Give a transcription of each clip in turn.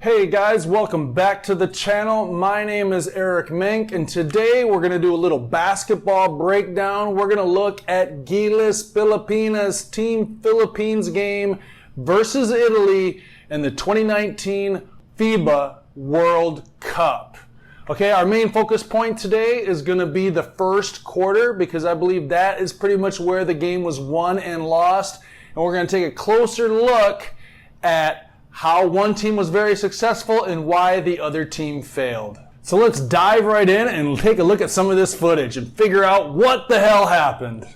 Hey guys, welcome back to the channel. My name is Eric Mink, and today we're going to do a little basketball breakdown. We're going to look at Gilas Pilipinas Team Philippines game versus Italy in the 2019 FIBA World Cup. Okay, our main focus point today is going to be the first quarter because I believe that is pretty much where the game was won and lost. And we're going to take a closer look at how one team was very successful and why the other team failed. So let's dive right in and take a look at some of this footage and figure out what the hell happened.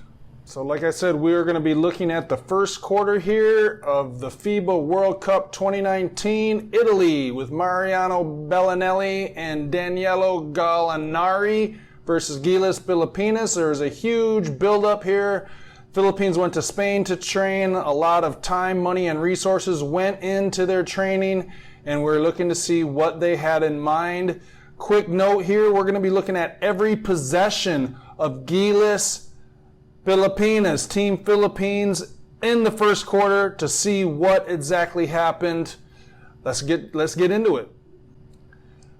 So like I said, we're going to be looking at the first quarter here of the FIBA World Cup 2019. Italy with Mariano Bellinelli and Danilo Gallinari versus Gilas Pilipinas. There's a huge build-up here. Philippines went to Spain to train. A lot of time, money, and resources went into their training, and we're looking to see what they had in mind. Quick note here, we're going to be looking at every possession of Gilas Pilipinas, Team Philippines, in the first quarter to see what exactly happened. Let's get into it.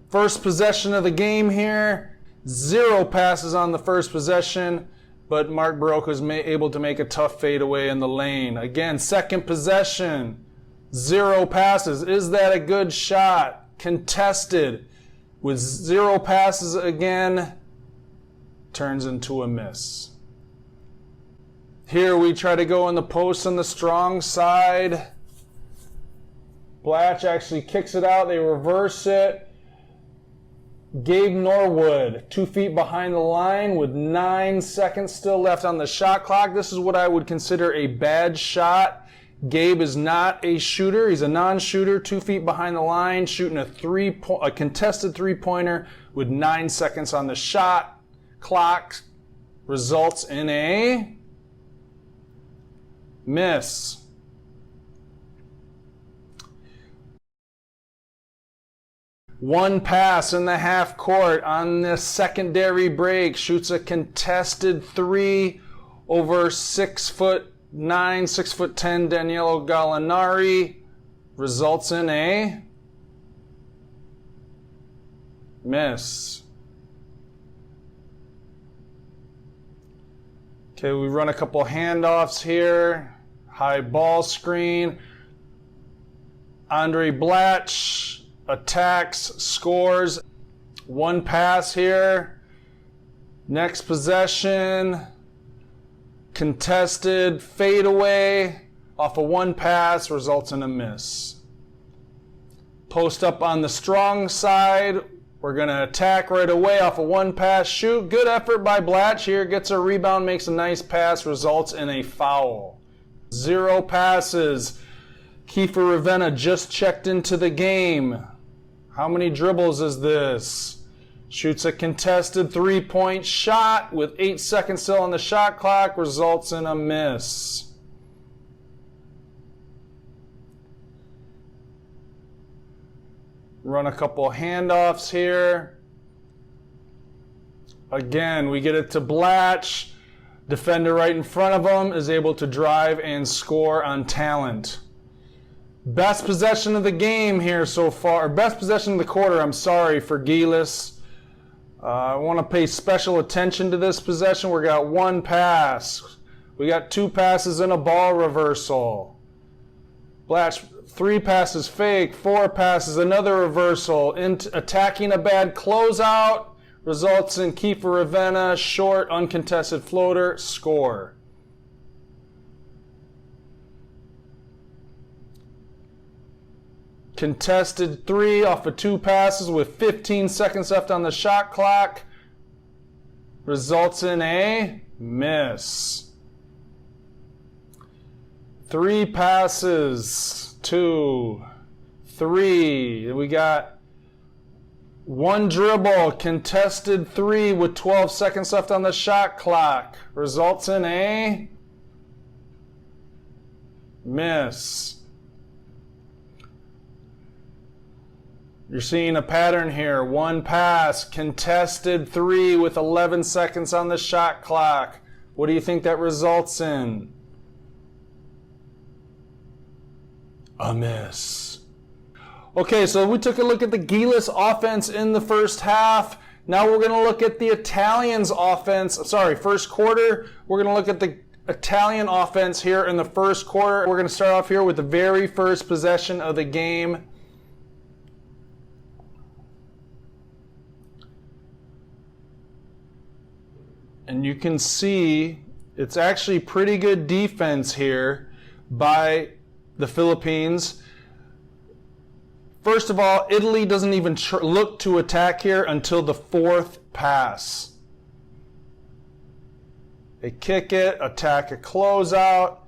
First possession of the game here. 0 passes on the first possession, but Mark Barroca is able to make a tough fadeaway in the lane. Again, second possession, 0 passes. Is that a good shot? Contested with 0 passes again, turns into a miss. Here we try to go in the post on the strong side. Blatch actually kicks it out. They reverse it. Gabe Norwood, 2 feet behind the line with 9 seconds still left on the shot clock. This is what I would consider a bad shot. Gabe is not a shooter. He's a non-shooter, 2 feet behind the line, shooting a contested three-pointer with 9 seconds on the shot clock. Results in a miss. One pass in the half court on the secondary break, shoots a contested 3 over 6'9", 6'10" Danilo Gallinari, results in a miss. Okay, we run a couple handoffs here, high ball screen. Andre Blatch attacks, scores. 1 pass here. Next possession, contested fadeaway off of 1 pass, results in a miss. Post up on the strong side. We're going to attack right away off of 1 pass, shoot. Good effort by Blatch here. Gets a rebound, makes a nice pass, results in a foul. 0 passes. Kiefer Ravenna just checked into the game. How many dribbles is this? Shoots a contested 3-point shot with 8 seconds still on the shot clock, results in a miss. Run a couple handoffs here. Again, we get it to Blatch. Defender right in front of him is able to drive and score on talent. Best possession of the game here so far. Best possession of the quarter, I'm sorry, for Gilas. I want to pay special attention to this possession. We got 1 pass. We got 2 passes and a ball reversal. Blatch, 3 passes fake, 4 passes, another reversal. Attacking a bad closeout results in Kiefer Ravenna, short, uncontested floater, score. Contested 3 off of 2 passes with 15 seconds left on the shot clock. Results in a miss. 3 passes, 2, 3. We got 1 dribble, contested 3 with 12 seconds left on the shot clock. Results in a miss. You're seeing a pattern here. 1 pass, contested 3 with 11 seconds on the shot clock. What do you think that results in? A miss. Okay, so we took a look at the Gilas offense in the first half. Now we're going to look at the Italians offense. Sorry, first quarter. We're going to look at the Italian offense here in the first quarter. We're going to start off here with the very first possession of the game. And you can see it's actually pretty good defense here by the Philippines. First of all, Italy doesn't even look to attack here until the fourth pass. They kick it, attack a closeout.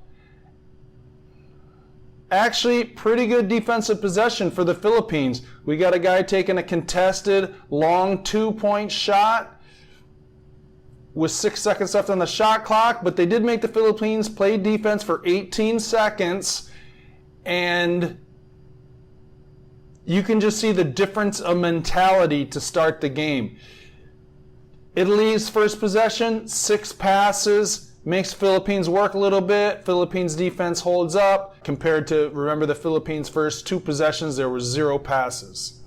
Actually, pretty good defensive possession for the Philippines. We got a guy taking a contested long 2-point shot with 6 seconds left on the shot clock, but they did make the Philippines play defense for 18 seconds, and you can just see the difference of mentality to start the game. Italy's first possession, 6 passes, makes Philippines work a little bit. Philippines defense holds up compared to, remember, the Philippines' first 2 possessions, there were 0 passes.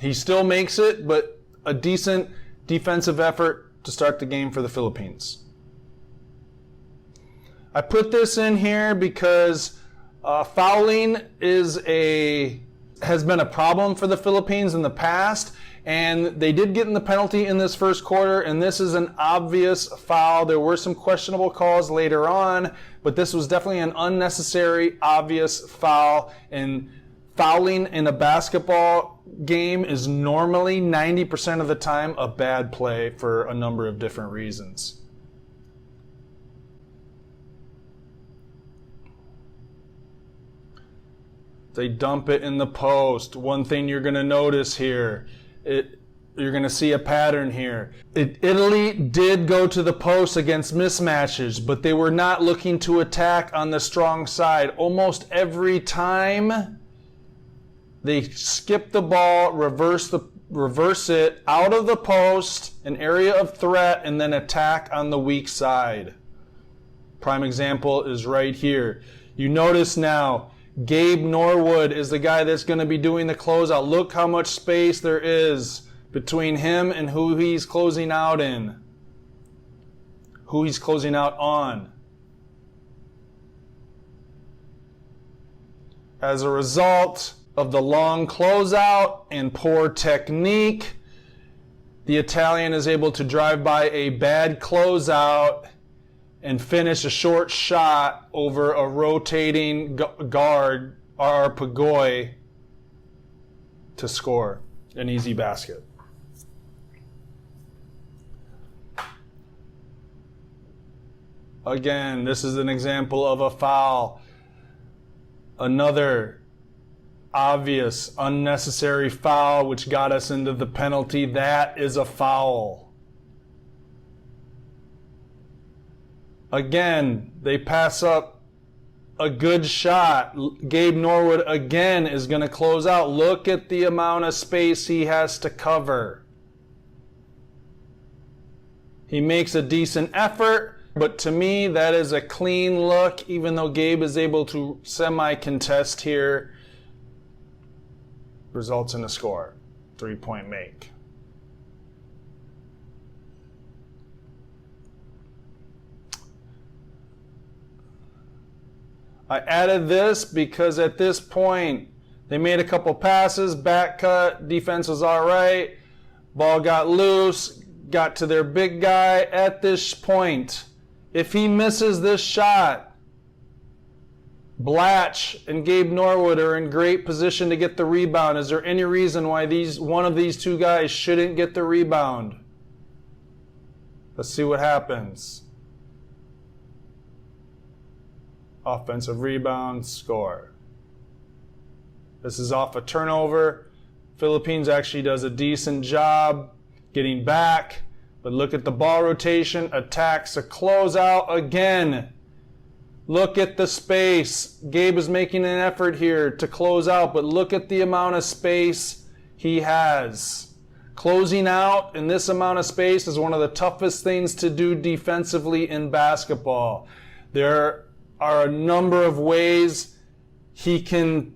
He still makes it, but a decent defensive effort to start the game for the Philippines. I put this in here because fouling has been a problem for the Philippines in the past, and they did get in the penalty in this first quarter, and this is an obvious foul. There were some questionable calls later on, but this was definitely an unnecessary, obvious foul. And fouling in a basketball game is normally 90% of the time a bad play for a number of different reasons. They dump it in the post. One thing you're going to notice here, you're going to see a pattern here. Italy did go to the post against mismatches, but they were not looking to attack on the strong side. Almost every time they skip the ball, reverse it out of the post, an area of threat, and then attack on the weak side. Prime example is right here. You notice now, Gabe Norwood is the guy that's going to be doing the closeout. Look how much space there is between him and who he's closing out in. Who he's closing out on. As a result of the long closeout and poor technique, the Italian is able to drive by a bad closeout and finish a short shot over a rotating guard, Pagoi, to score an easy basket. Again, this is an example of a foul. Another obvious, unnecessary foul which got us into the penalty. That is a foul. Again, they pass up a good shot. Gabe Norwood again is going to close out. Look at the amount of space he has to cover. He makes a decent effort, but to me that is a clean look, even though Gabe is able to semi-contest here. Results in a score. 3-point make. I added this because at this point they made a couple passes, back cut, defense was all right, ball got loose, got to their big guy. At this point, if he misses this shot, Blatch and Gabe Norwood are in great position to get the rebound. Is there any reason why one of these two guys shouldn't get the rebound? Let's see what happens. Offensive rebound, score. This is off a turnover. Philippines actually does a decent job getting back, but look at the ball rotation, attacks a closeout again. Look at the space. Gabe is making an effort here to close out, but look at the amount of space he has. Closing out in this amount of space is one of the toughest things to do defensively in basketball. There are a number of ways he can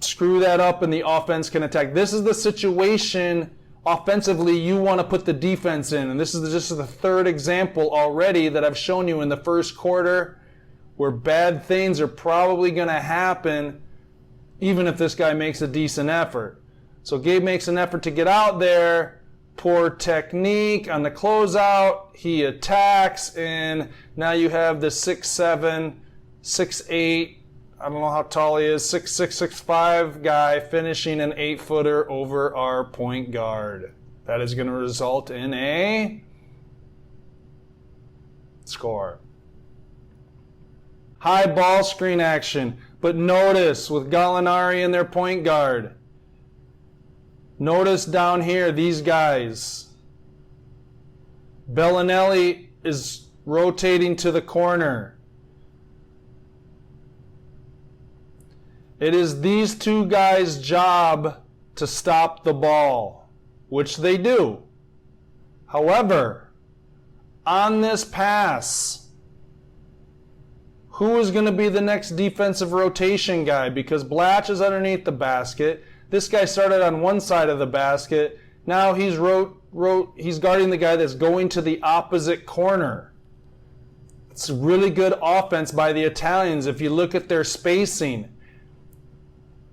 screw that up and the offense can attack. This is the situation offensively you want to put the defense in. And this is just the third example already that I've shown you in the first quarter where bad things are probably going to happen even if this guy makes a decent effort. So Gabe makes an effort to get out there. Poor technique on the closeout. He attacks, and now you have the 6'7", 6'8", I don't know how tall he is, 6'6", 6'5" guy finishing an 8-footer over our point guard. That is going to result in a score. High ball screen action, but notice with Gallinari and their point guard, notice down here, these guys. Bellinelli is rotating to the corner. It is these two guys' job to stop the ball, which they do. However, on this pass, who is going to be the next defensive rotation guy? Because Blatch is underneath the basket. This guy started on one side of the basket. Now he's he's guarding the guy that's going to the opposite corner. It's really good offense by the Italians if you look at their spacing.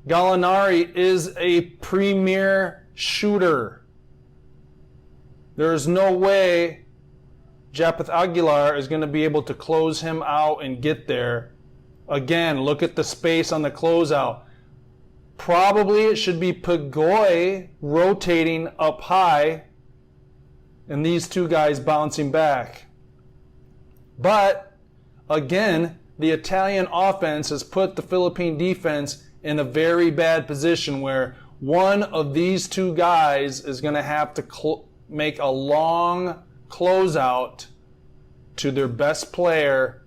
Gallinari is a premier shooter. There's no way Japheth Aguilar is going to be able to close him out and get there. Again, look at the space on the closeout. Probably it should be Pagoy rotating up high and these two guys bouncing back. But, again, the Italian offense has put the Philippine defense in a very bad position where one of these two guys is going to have to make a long closeout to their best player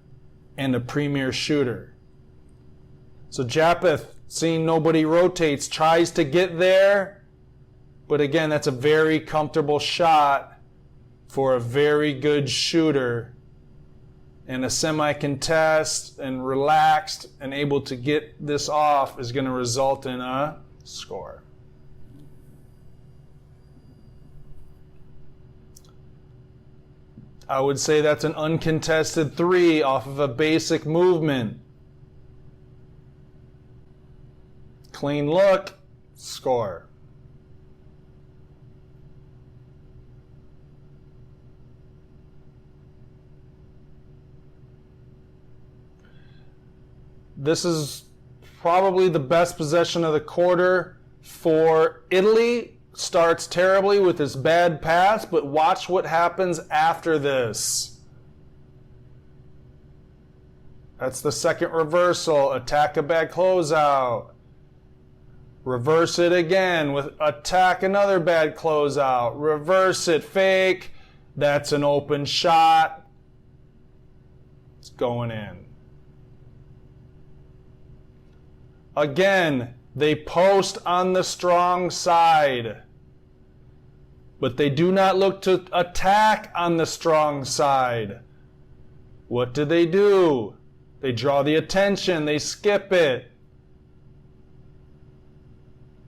and a premier shooter. So Japheth, seeing nobody rotates, tries to get there, but again, that's a very comfortable shot for a very good shooter. And a semi-contest and relaxed and able to get this off is going to result in a score. I would say that's an uncontested 3 off of a basic movement. Clean look, score. This is probably the best possession of the quarter for Italy. Starts terribly with this bad pass, but watch what happens after this. That's the second reversal. Attack a bad closeout. Reverse it again with attack another bad closeout. Reverse it, fake. That's an open shot. It's going in. Again, they post on the strong side, but they do not look to attack on the strong side. What do? They draw the attention, they skip it.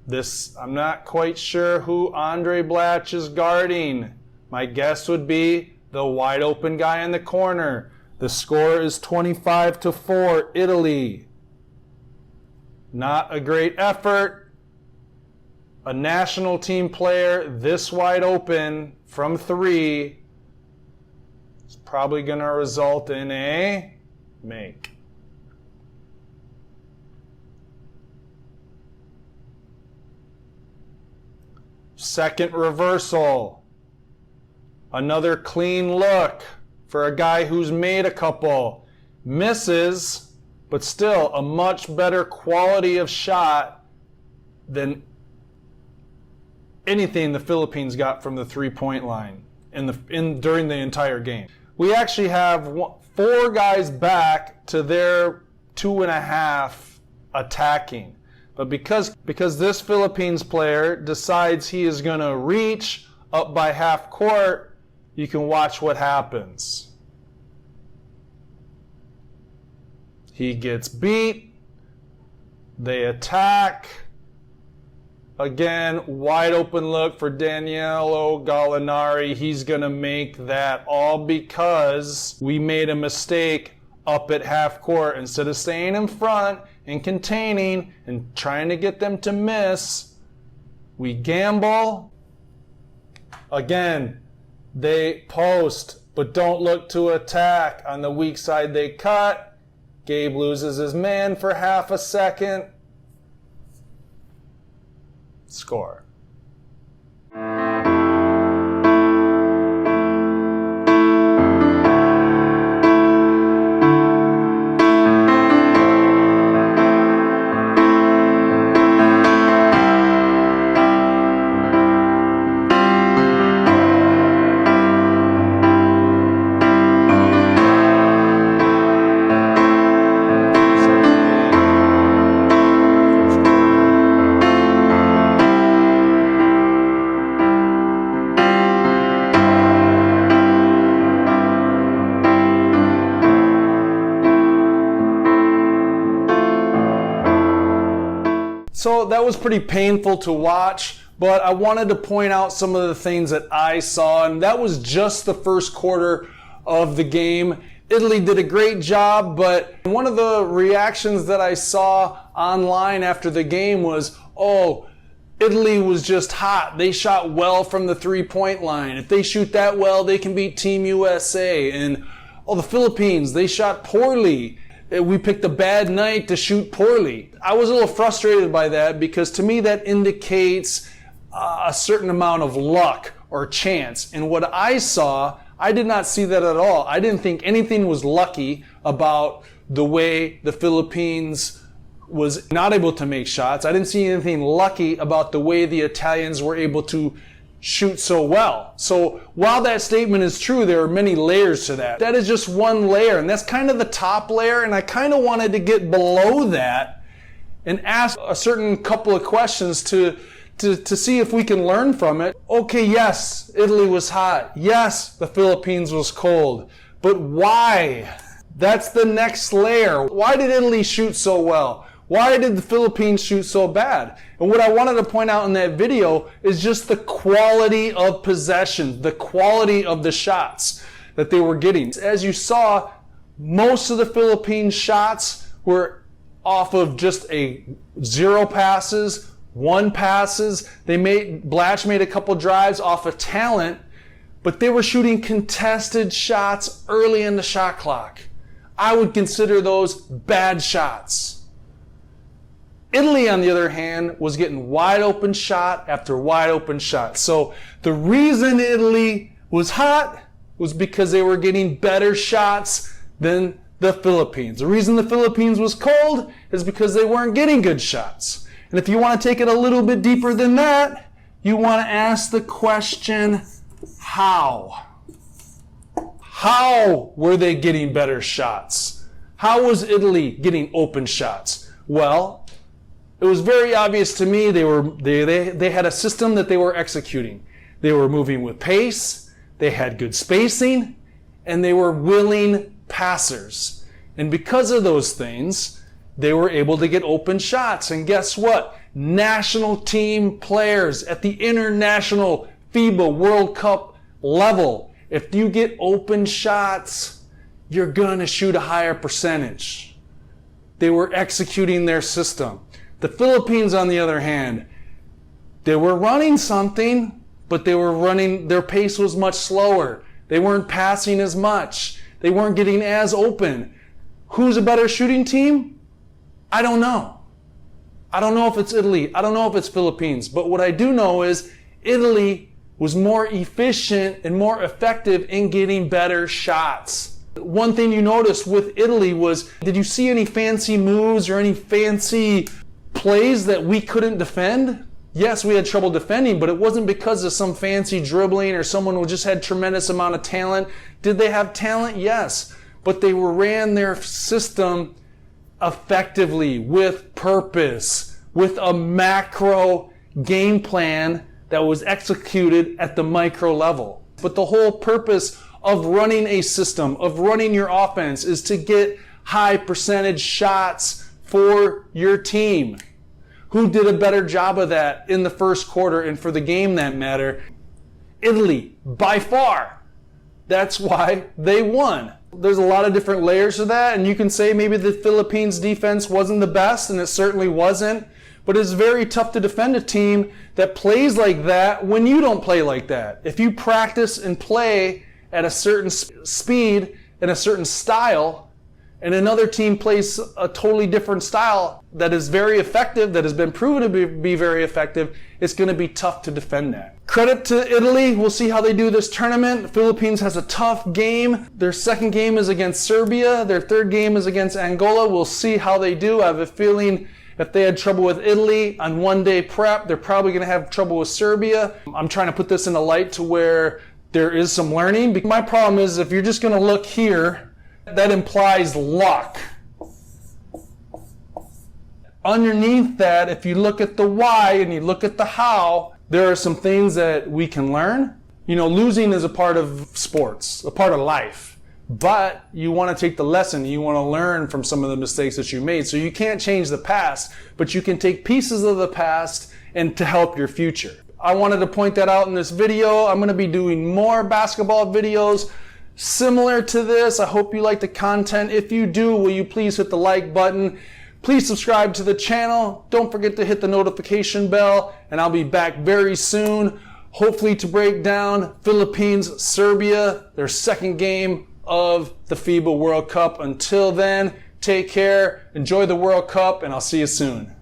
This, I'm not quite sure who Andre Blatch is guarding. My guess would be the wide open guy in the corner. The score is 25-4, Italy. Not a great effort. A national team player this wide open from 3 is probably going to result in a make. Second reversal. Another clean look for a guy who's made a couple. Misses. But still, a much better quality of shot than anything the Philippines got from the three-point line during the entire game. We actually have 4 guys back to their 2.5 attacking. But because this Philippines player decides he is going to reach up by half court, you can watch what happens. He gets beat. They attack. Again, wide open look for Danilo Gallinari. He's going to make that all because we made a mistake up at half court. Instead of staying in front and containing and trying to get them to miss, we gamble. Again, they post, but don't look to attack. On the weak side, they cut. Gabe loses his man for half a second. Score. So that was pretty painful to watch, but I wanted to point out some of the things that I saw, and that was just the first quarter of the game. Italy did a great job, but one of the reactions that I saw online after the game was, oh, Italy was just hot. They shot well from the three-point line. If they shoot that well, they can beat Team USA. And, oh, the Philippines, they shot poorly. We picked a bad night to shoot poorly. I was a little frustrated by that because to me that indicates a certain amount of luck or chance. And what I saw, I did not see that at all. I didn't think anything was lucky about the way the Philippines was not able to make shots. I didn't see anything lucky about the way the Italians were able to shoot so well. So while that statement is true, there are many layers to that. That is just one layer, and that's kind of the top layer, and I kind of wanted to get below that and ask a certain couple of questions to see if we can learn from it. Okay, yes, Italy was hot. Yes, the Philippines was cold. But why? That's the next layer. Why did Italy shoot so well? Why did the Philippines shoot so bad? And what I wanted to point out in that video is just the quality of possession, the quality of the shots that they were getting. As you saw, most of the Philippines shots were off of just a 0 passes, 1 passes. Blatch made a couple drives off of talent, but they were shooting contested shots early in the shot clock. I would consider those bad shots. Italy, on the other hand, was getting wide open shot after wide open shot. So the reason Italy was hot was because they were getting better shots than the Philippines. The reason the Philippines was cold is because they weren't getting good shots. And if you want to take it a little bit deeper than that, you want to ask the question, how? How were they getting better shots? How was Italy getting open shots? Well, it was very obvious to me they had a system that they were executing. They were moving with pace, they had good spacing, and they were willing passers. And because of those things, they were able to get open shots. And guess what? National team players at the international FIBA World Cup level, if you get open shots, you're going to shoot a higher percentage. They were executing their system. The Philippines, on the other hand, they were running something, but their pace was much slower. They weren't passing as much. They weren't getting as open. Who's a better shooting team? I don't know. I don't know if it's Italy. I don't know if it's Philippines. But what I do know is Italy was more efficient and more effective in getting better shots. One thing you noticed with Italy was, did you see any fancy moves or any fancy plays that we couldn't defend? Yes, we had trouble defending, but it wasn't because of some fancy dribbling or someone who just had tremendous amount of talent. Did they have talent? Yes, but they ran their system effectively, with purpose, with a macro game plan that was executed at the micro level. But the whole purpose of running a system, of running your offense, is to get high percentage shots for your team. Who did a better job of that in the first quarter and for the game that matter? Italy, by far. That's why they won. There's a lot of different layers to that, and you can say maybe the Philippines defense wasn't the best, and it certainly wasn't, but it's very tough to defend a team that plays like that when you don't play like that. If you practice and play at a certain speed and a certain style, and another team plays a totally different style that is very effective, that has been proven to be very effective, it's going to be tough to defend that. Credit to Italy. We'll see how they do this tournament. The Philippines has a tough game. Their second game is against Serbia. Their third game is against Angola. We'll see how they do. I have a feeling if they had trouble with Italy on one-day prep, they're probably going to have trouble with Serbia. I'm trying to put this in a light to where there is some learning. My problem is if you're just going to look here, that implies luck. Underneath that, if you look at the why and you look at the how, there are some things that we can learn. You know, losing is a part of sports, a part of life. But you want to take the lesson. You want to learn from some of the mistakes that you made. So you can't change the past, but you can take pieces of the past and to help your future. I wanted to point that out in this video. I'm going to be doing more basketball videos similar to this. I hope you like the content. If you do, will you please hit the like button? Please subscribe to the channel. Don't forget to hit the notification bell, and I'll be back very soon, hopefully to break down Philippines, Serbia, their second game of the FIBA World Cup. Until then, take care, enjoy the World Cup, and I'll see you soon.